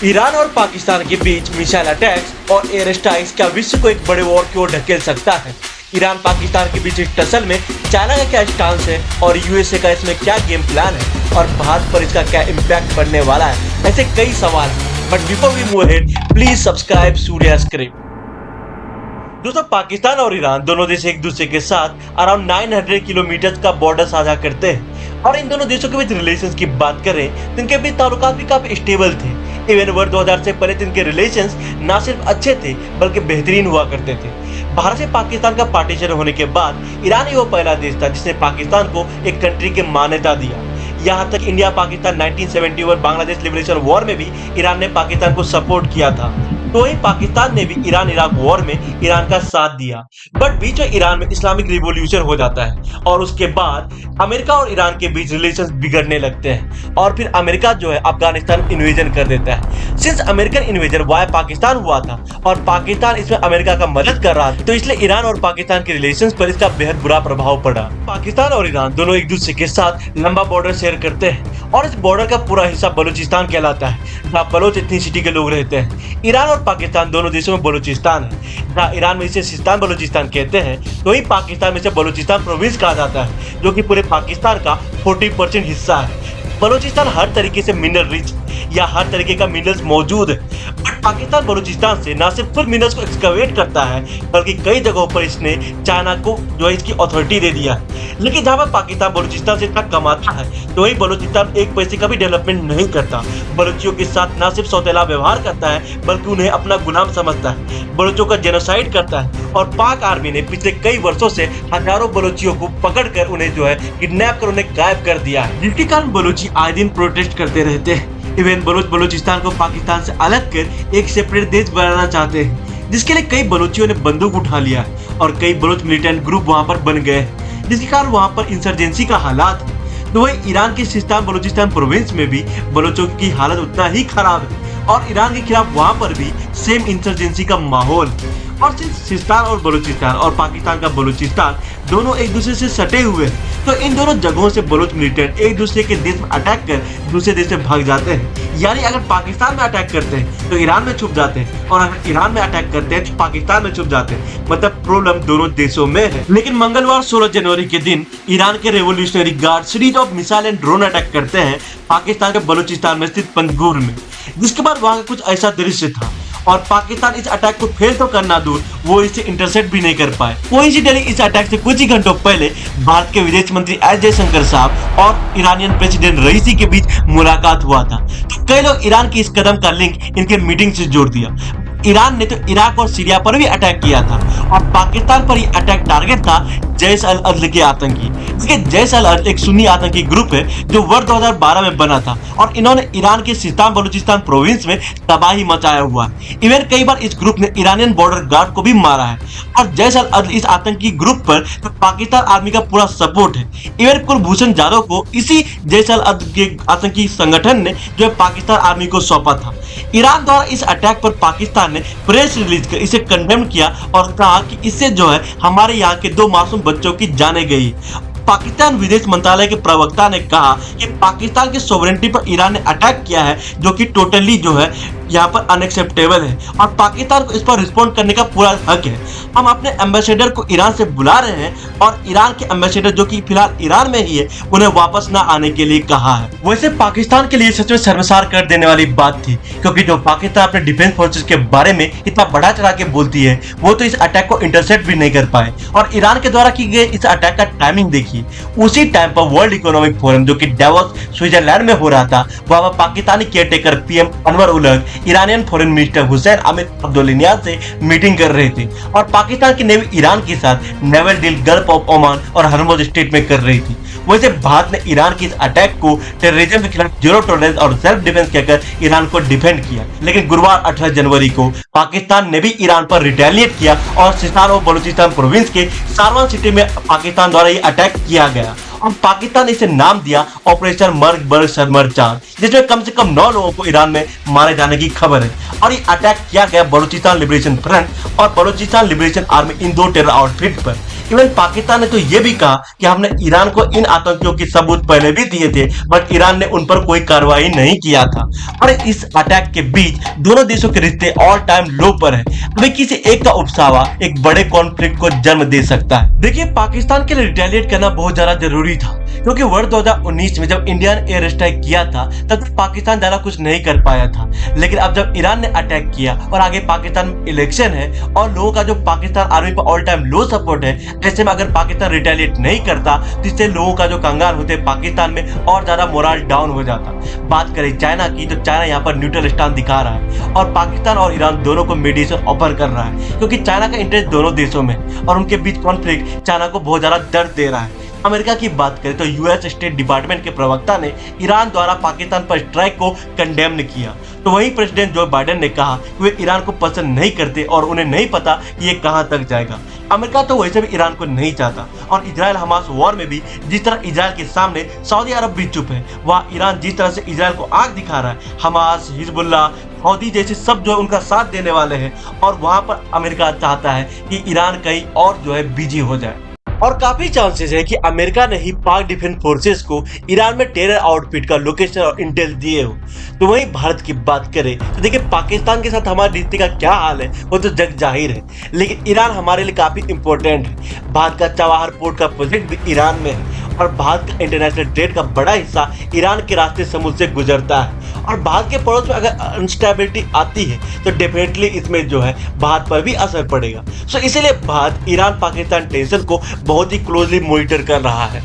Iran और पाकिस्तान के बीच missile attacks और एयर स्ट्राइक्स क्या विश्व को एक बड़े वॉर की ओर ढकेल सकता है। ईरान पाकिस्तान के बीच इस टसल में चाइना का क्या स्टांस है और यूएसए का इसमें क्या गेम प्लान है और भारत पर इसका क्या इम्पैक्ट पड़ने वाला है, ऐसे कई सवाल हैं। But before we move ahead, please subscribe Surya script. दोस्तों, पाकिस्तान और ईरान दोनों देश एक दूसरे के साथ अराउंड 900 किलोमीटर का बॉर्डर साझा करते हैं और इन दोनों देशों के बीच रिलेशंस की बात करें तो इनके बीच ताल्लुकात भी काफी स्टेबल थे। इवन वर्ष 2000 से पहले इनके रिलेशंस ना सिर्फ अच्छे थे बल्कि बेहतरीन हुआ करते थे। भारत से पाकिस्तान का पार्टीशन होने के बाद ईरान ही वो पहला देश था जिसने पाकिस्तान को एक कंट्री की मान्यता दिया। यहाँ तक India Pakistan 1971 Bangladesh liberation war में भी ईरान ने पाकिस्तान को सपोर्ट किया था। तो ही पाकिस्तान ने भी ईरान इराक वॉर में ईरान का साथ दिया। बट बीच में ईरान में इस्लामिक रिवॉल्यूशन हो जाता है और उसके बाद अमेरिका और ईरान के बीच रिलेशंस बिगड़ने लगते हैं और फिर अमेरिका जो है अफगानिस्तान इन्वेजन कर देता है। Since American invasion via Pakistan हुआ था और पाकिस्तान इसमें अमेरिका का मदद कर रहा था, तो इसलिए ईरान और पाकिस्तान के रिलेशंस पर इसका बेहद बुरा प्रभाव पड़ा। पाकिस्तान और ईरान दोनों एक दूसरे के साथ लंबा बॉर्डर शेयर करते हैं और इस बॉर्डर का पूरा हिस्सा बलूचिस्तान कहलाता है, जहाँ बलोच एथनिसिटी के लोग रहते हैं। ईरान और पाकिस्तान दोनों देशों में बलूचिस्तान है। जहाँ ईरान में इसे सिस्तान बलूचिस्तान कहते हैं, तो ही पाकिस्तान में इसे बलूचिस्तान प्रोविंस कहा जाता है, जो कि पूरे पाकिस्तान का 40% हिस्सा है। बलूचिस्तान हर तरीके से मिनरल रिच या हर तरीके का मिनरल्स मौजूद है। बट पाकिस्तान बलूचिस्तान से न सिर्फ खुद मिनरल्स को एक्सकवेट करता है बल्कि कई जगहों पर इसने चाइना को जो है इसकी अथॉरिटी दे दिया है। लेकिन जहाँ पर पाकिस्तान बलूचिस्तान से इतना कमाता है, तो वही बलूचिस्तान एक पैसे का भी डेवलपमेंट नहीं करता। बलूचियों के साथ न सिर्फ सौतेला व्यवहार करता है बल्कि उन्हें अपना गुलाम समझता है, बलूचों का जेनोसाइड करता है। और पाक आर्मी ने पिछले कई वर्षों से हजारों बलूचियों को पकड़कर उन्हें जो है किडनैप कर उन्हें गायब कर दिया है, जिसके कारण बलूची आए दिन प्रोटेस्ट करते रहते हैं। इवन बलूचिस्तान को पाकिस्तान से अलग कर एक सेपरेट देश बनाना चाहते हैं, जिसके लिए कई बलूचियों ने बंदूक उठा लिया है और कई बलूच मिलिटेंट ग्रुप वहां पर बन गए हैं, जिसके कारण वहां पर इंसर्जेंसी का हालात है। तो वही ईरान के सिस्तान बलूचिस्तान प्रोविंस में भी बलूचों की हालत उतना ही खराब है और ईरान के खिलाफ वहां पर भी सेम इंसर्जेंसी का माहौल। और सिस्तान और बलूचिस्तान और पाकिस्तान का बलूचिस्तान दोनों एक दूसरे से सटे हुए हैं, तो इन दोनों जगहों से बलूच मिलिटेंट एक दूसरे के देश में अटैक कर दूसरे देश से भाग जाते हैं। यानी अगर पाकिस्तान में अटैक करते हैं तो ईरान में छुप जाते हैं और अगर ईरान में अटैक करते हैं तो पाकिस्तान में छुप जाते हैं। मतलब प्रॉब्लम दोनों देशों में है। लेकिन मंगलवार 16 जनवरी के दिन ईरान के revolutionary guard series of missile and drone attack करते हैं पाकिस्तान के बलूचिस्तान में स्थित पंजगुर में, जिसके बाद वहां का कुछ ऐसा दृश्य था और पाकिस्तान इस अटैक को फेल तो करना दूर, वो इसे इंटरसेप्ट भी नहीं कर पाए। कोइंसिडेंटली इस अटैक से कुछ ही घंटों पहले भारत के विदेश मंत्री एस जयशंकर साहब और ईरानियन प्रेसिडेंट रईसी के बीच मुलाकात हुआ था। तो कई लोग ईरान की इस कदम का लिंक इनके मीटिंग से जोड़ दिया। ईरान ने तो इराक और सीरिया पर भी अटैक किया था और पाकिस्तान पर ही अटैक टारगेट था जैश अल अदल के आतंकी। इसके जैश अल अदल एक सुन्नी आतंकी ग्रुप है जो वर्ष 2012 में बना था और इन्होंने ईरान के सिस्तान बलूचिस्तान प्रोविंस में तबाही मचाया हुआ है। इवन कई बार इस ग्रुप ने ईरानियन बॉर्डर गार्ड को भी मारा है और जैश अल अदल इस आतंकी ग्रुप पर तो पाकिस्तान आर्मी का पूरा सपोर्ट है। इवन कुलभूषण जाधव को इसी जैश अल अदल के आतंकी संगठन ने जो है पाकिस्तान आर्मी को सौंपा था। ईरान द्वारा इस अटैक पर पाकिस्तान ने प्रेस रिलीज कर इसे कंडेम किया और कहा कि इससे जो है हमारे यहाँ के 2 मासूम बच्चों की जाने गई। पाकिस्तान विदेश मंत्रालय के प्रवक्ता ने कहा कि पाकिस्तान की सोवरेनिटी पर ईरान ने अटैक किया है, जो कि टोटली जो है यहाँ पर अनएक्सेप्टेबल है और पाकिस्तान को इस पर रिस्पॉन्ड करने का पूरा हक है। हम अपने एम्बेसडर को ईरान से बुला रहे हैं और ईरान के एम्बेसडर जो कि फिलहाल ईरान में ही है उन्हें वापस ना आने के लिए कहा है। वैसे पाकिस्तान के लिए सच में शर्मसार कर देने वाली बात थी, क्योंकि जो पाकिस्तान अपने डिफेंस फोर्सेस के बारे में इतना बढ़ा चढ़ा के बोलती है वो तो इस अटैक को इंटरसेप्ट भी नहीं कर पाए। और ईरान के द्वारा की गई इस अटैक का टाइमिंग देखिए, उसी टाइम पर वर्ल्ड इकोनॉमिक फोरम जो कि डावोस स्विट्जरलैंड में हो रहा था, वहां पर पाकिस्तानी केयरटेकर पीएम अनवर उलग Iranian foreign minister Hossein Amir Abdollahian से मीटिंग कर रहे थे और पाकिस्तान की नेवी ईरान के साथ naval deal gulf of Oman और हरमुज स्टेट में कर रही थी। वैसे भारत ने ईरान की इस अटैक को टेररिज्म के खिलाफ जीरो टॉलरेंस और सेल्फ डिफेंस कहकर ईरान को डिफेंड किया। लेकिन गुरुवार 18 जनवरी को पाकिस्तान ने भी ईरान पर रिटेलिएट किया और सिस्तान और बलूचिस्तान प्रोविंस के सारवान सिटी में पाकिस्तान द्वारा ये अटैक किया गया और पाकिस्तान ने इसे नाम दिया ऑपरेशन मर्ग बर्ग सरमर 4, जिसमें कम से कम 9 लोगों को ईरान में मारे जाने की खबर है। और ये अटैक किया गया बलूचिस्तान लिबरेशन फ्रंट और बलूचिस्तान लिबरेशन आर्मी इन 2 टेरर आउटफिट पर। इवन पाकिस्तान ने तो ये भी कहा कि हमने ईरान को इन आतंकियों के सबूत पहले भी दिए थे, बट ईरान ने उन पर कोई कार्रवाई नहीं किया था। और इस अटैक के बीच दोनों देशों के रिश्ते ऑल टाइम लो पर है। अभी किसी एक का उपसावा एक बड़े कॉन्फ्लिक्ट को जन्म दे सकता है। देखिए, पाकिस्तान के लिए रिटेलिएट करना बहुत ज्यादा जरूरी था, क्योंकि वर्ष 2019 में जब इंडियन एयर स्ट्राइक किया था तब पाकिस्तान ज्यादा कुछ नहीं कर पाया था। लेकिन अब जब ईरान ने अटैक किया और आगे पाकिस्तान में इलेक्शन है और लोगों का जो पाकिस्तान आर्मी पर ऑल टाइम लो सपोर्ट है, ऐसे में अगर पाकिस्तान रिटेलिएट नहीं करता तो इससे लोगों का जो कंगाल होते पाकिस्तान में और ज्यादा मोरल डाउन हो जाता। बात करें चाइना की, तो चाइना यहाँ पर न्यूट्रल स्टैंड दिखा रहा है और पाकिस्तान और ईरान दोनों को मीडिएशन ऑफर कर रहा है, क्योंकि चाइना का इंटरेस्ट दोनों देशों में और उनके बीच कॉन्फ्लिक्ट चाइना को बहुत ज्यादा दर्द दे रहा है। अमेरिका की बात करें तो यूएस स्टेट डिपार्टमेंट के प्रवक्ता ने ईरान द्वारा पाकिस्तान पर स्ट्राइक को कंडेम किया, तो वहीं प्रेसिडेंट जो बाइडेन ने कहा कि वे ईरान को पसंद नहीं करते और उन्हें नहीं पता कि ये कहां तक जाएगा। अमेरिका तो वैसे भी ईरान को नहीं चाहता और इजराइल हमास वॉर में भी जिस तरह इजराइल के सामने सऊदी अरब भी चुप है, वहाँ ईरान जिस तरह से इजराइल को आग दिखा रहा है, हमास, हिजबुल्ला, हौदी जैसे सब जो है उनका साथ देने वाले हैं और वहां पर अमेरिका चाहता है कि ईरान कहीं और जो है बिजी हो जाए। और काफी चांसेस है कि अमेरिका ने ही पाक डिफेंस फोर्सेस को ईरान में टेरर आउटफिट का लोकेशन और इंटेल दिए हो। तो वहीं भारत की बात करें तो देखिए, पाकिस्तान के साथ हमारी रिश्ते का क्या हाल है वो तो जग जाहिर है, लेकिन ईरान हमारे लिए काफी इंपॉर्टेंट है। भारत का चवाहर पोर्ट का प्रोजेक्ट भी ईरान में है और भारत का इंटरनेशनल ट्रेड का बड़ा हिस्सा ईरान के रास्ते समुद्र से गुजरता है और भारत के पड़ोस में अगर अनस्टेबिलिटी आती है तो डेफिनेटली इसमें जो है भारत पर भी असर पड़ेगा। सो इसीलिए भारत ईरान पाकिस्तान टेंशन को बहुत ही क्लोजली मॉनिटर कर रहा है।